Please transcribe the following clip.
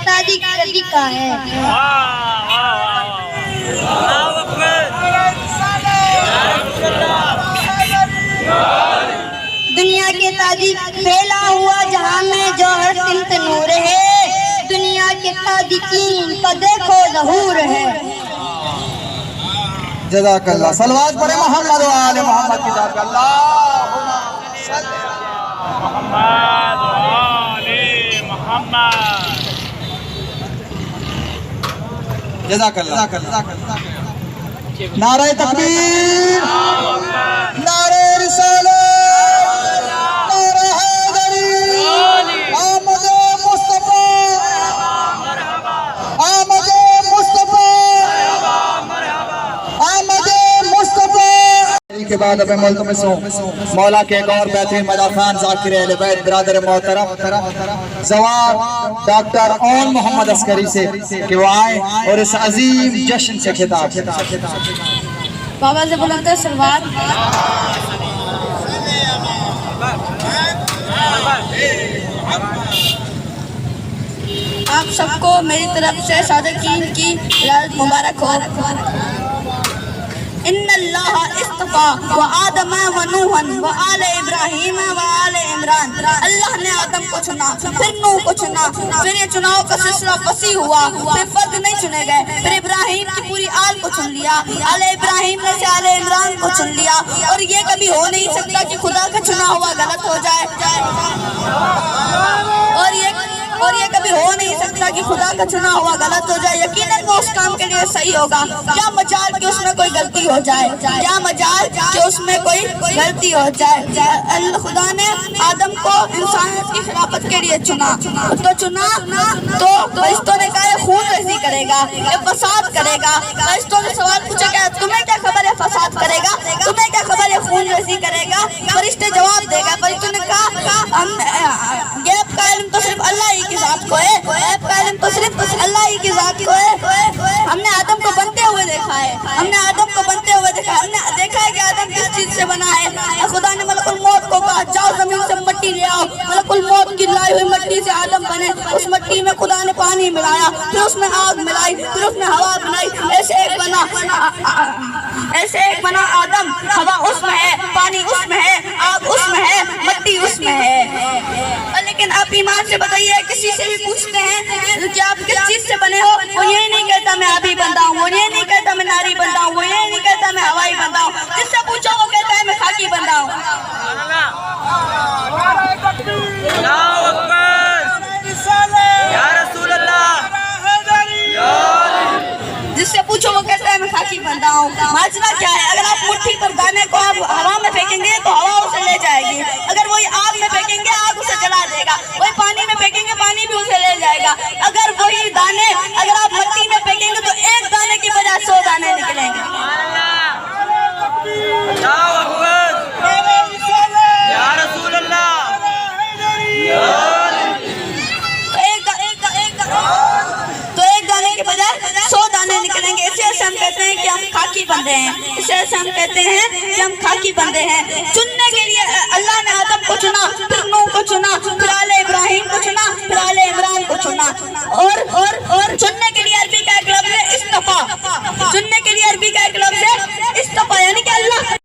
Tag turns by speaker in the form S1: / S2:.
S1: ताजी का है। दुनिया के ताजी फैला हुआ जहां में जो हर सिमत नूर है, दुनिया के ताजिकीन का देखो ज़हूर है।
S2: जज़ाकल्लाह। सलवात पढ़े मोहम्मद व आले मोहम्मद की जात अल्लाहुम्मा सल्ली
S3: मोहम्मद व आले मोहम्मद।
S2: जज़ाकल्लाह। नारे तकबीर, नारे रिसालत, नारे हैदरी, आमद मुस्तफा, आमद मुस्तफा, आमद मुस्तफा। के बाद अब मुल्तमिस हूं मौला के एक और बेहतरीन मदाखान ज़ाकिर अहले बैत बिरादर मोहतरम जवाब डॉक्टर ओन मोहम्मद अस्करी से कि वो आए और इस अजीम जश्न से खिताब।
S1: बाबा से बुलंद सलवात। आप सबको मेरी तरफ से सादकीन की रात मुबारक हो। इन्नल्लाह इस्तफा व आदम व नूहन व आले इब्राहीम व आले इमरान। अल्लाह ने आदम को चुना, फिर नूह को चुना, फिर ये चुनाव का सिलसिला वसी हुआ, फिर फर्द नहीं चुने गए, फिर इब्राहीम की पूरी आल को चुन लिया, आले इब्राहीम में से आले इमरान को चुन लिया। और ये कभी हो नहीं सकता कि खुदा का चुना हुआ गलत हो जाए, और ये कभी हो नहीं सकता कि खुदा का चुना हुआ गलत हो जाए। यकीनन वो उस काम के लिए सही होगा। क्या मजाल कि उसमें कोई गलती हो जाए, क्या मजाल कि उसमें कोई गलती हो जाए। अल्लाह खुदा ने आदम को इंसानियत की खिलाफत के लिए चुना तो फरिश्तों ने कहा खून रेज़ी करेगा, ये फसाद करेगा। फरिश्तों ने सवाल पूछा क्या तुम्हें क्या खबर है फसाद करेगा, तुम्हें क्या खबर है खून रेज़ी करेगा। फरिश्ते जवाब देगा, फरिश्तों ने कहा गैब का इल्म तो सिर्फ अल्लाह ही की ज़ात को है, गैब का इल्म तो सिर्फ अल्लाह ही की ज़ात को है। हमने आदम को बनते हुए देखा है, हमने आदम को बनते हुए देखा है, हमने देखा है कि आदम किस चीज से बना है। खुदा ने मलकुल मौत को कहा जाओ जमीन से मिट्टी ले आओ, मलकुल मौत की लाई हुई मिट्टी से आदम बने। उस मिट्टी में खुदा ने पानी मिलाया, फिर उसमें आग मिलाई, फिर उसने हवा बनाई, ऐसे एक बना आदम। हवा उसमें है, पानी उसमें है, आग उसमें है, मिट्टी उसमें है। लेकिन आप ईमान से बताइए, किसी से भी पूछते हैं कि आप किस चीज से बने हो, वो ये नहीं कहता मैं आबी बंदा हूँ, वो ये नहीं कहता मैं नारी बंदा हूँ, वो ये नहीं कहता मैं हवाई बंदा हूँ। जिससे पूछो वो कहता है मैं खाकी बंदा हूँ। जिससे पूछो वो कहता है मैं खाकी बंदा हूँ। माजरा क्या है, अगर आप मुट्ठी पर दाने को आप हवा में फेंकेंगे तो हवा उसे ले जाएगी, अगर वही आग में फेंकेंगे आग उसे जला देगा, वही पानी में फेंकेंगे पानी भी उसे ले जाएगा। अगर वही दाने अगर आप मिट्टी में फेंकेंगे तो एक दाने की बजाय 100 दाने निकलेंगे। हम कहते हैं कि हम खाकी बंदे हैं, इसे हम कहते हैं कि हम खाकी बंदे हैं। चुनने के लिए अल्लाह ने आदम को चुना,